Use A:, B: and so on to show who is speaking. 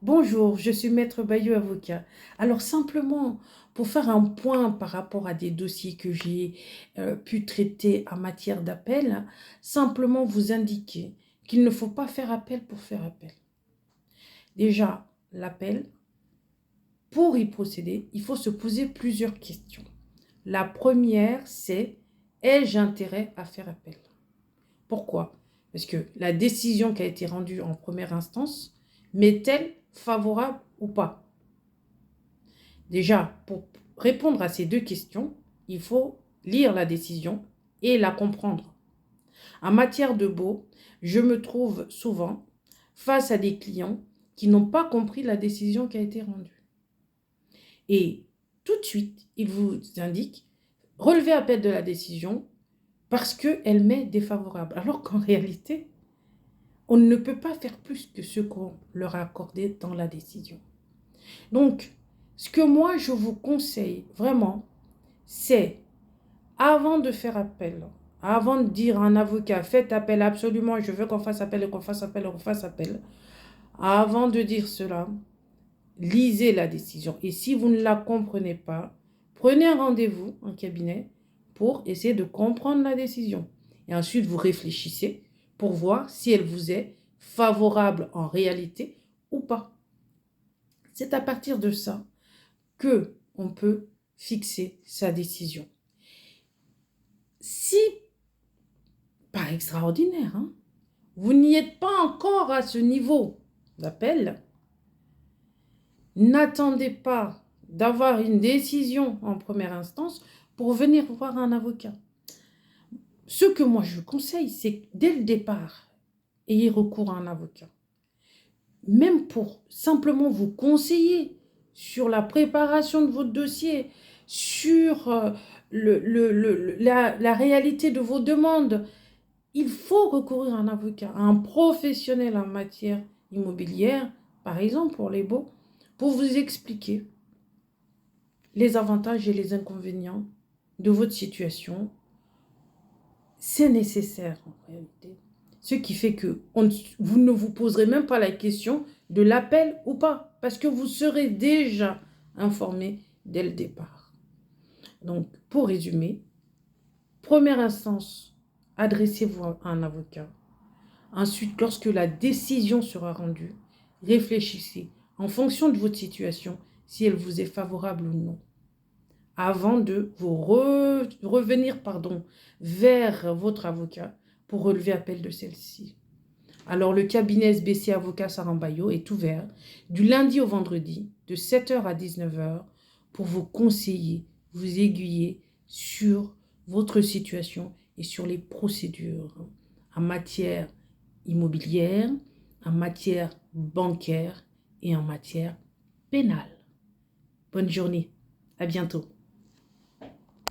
A: Bonjour, je suis Maître Bayeux, avocat. Alors simplement, pour faire un point par rapport à des dossiers que j'ai pu traiter en matière d'appel, simplement vous indiquer qu'il ne faut pas faire appel pour faire appel. Déjà, l'appel, pour y procéder, il faut se poser plusieurs questions. La première, c'est: ai-je intérêt à faire appel? Pourquoi? Parce que la décision qui a été rendue en première instance m'est-elle favorable ou pas? Déjà, pour répondre à ces deux questions, il faut lire la décision et la comprendre. En matière de baux, je me trouve souvent face à des clients qui n'ont pas compris la décision qui a été rendue. Et tout de suite, ils vous indiquent: relevez appel de la décision parce qu'elle m'est défavorable. Alors qu'en réalité, on ne peut pas faire plus que ce qu'on leur a accordé dans la décision. Donc, ce que moi, je vous conseille vraiment, c'est, avant de faire appel, avant de dire à un avocat: faites appel absolument, je veux qu'on fasse appel et qu'on fasse appel et qu'on fasse appel, avant de dire cela, lisez la décision. Et si vous ne la comprenez pas, prenez un rendez-vous en cabinet pour essayer de comprendre la décision. Et ensuite, vous réfléchissez pour voir si elle vous est favorable en réalité ou pas. C'est à partir de ça que on peut fixer sa décision. Si, pas extraordinaire, vous n'y êtes pas encore à ce niveau d'appel, n'attendez pas d'avoir une décision en première instance pour venir voir un avocat. Ce que moi je conseille, c'est que dès le départ, ayez recours à un avocat. Même pour simplement vous conseiller sur la préparation de votre dossier, sur la réalité de vos demandes, il faut recourir à un avocat, à un professionnel en matière immobilière, par exemple pour les baux, pour vous expliquer les avantages et les inconvénients de votre situation. C'est nécessaire en réalité. Ce qui fait que vous ne vous poserez même pas la question de l'appel ou pas, parce que vous serez déjà informé dès le départ. Donc, pour résumer, première instance, adressez-vous à un avocat. Ensuite, lorsque la décision sera rendue, réfléchissez en fonction de votre situation si elle vous est favorable ou non, avant de vous revenir vers votre avocat pour relever appel de celle-ci. Alors, le cabinet SBC Avocat Sarambayo est ouvert du lundi au vendredi de 7h à 19h pour vous conseiller, vous aiguiller sur votre situation et sur les procédures en matière immobilière, en matière bancaire et en matière pénale. Bonne journée, à bientôt.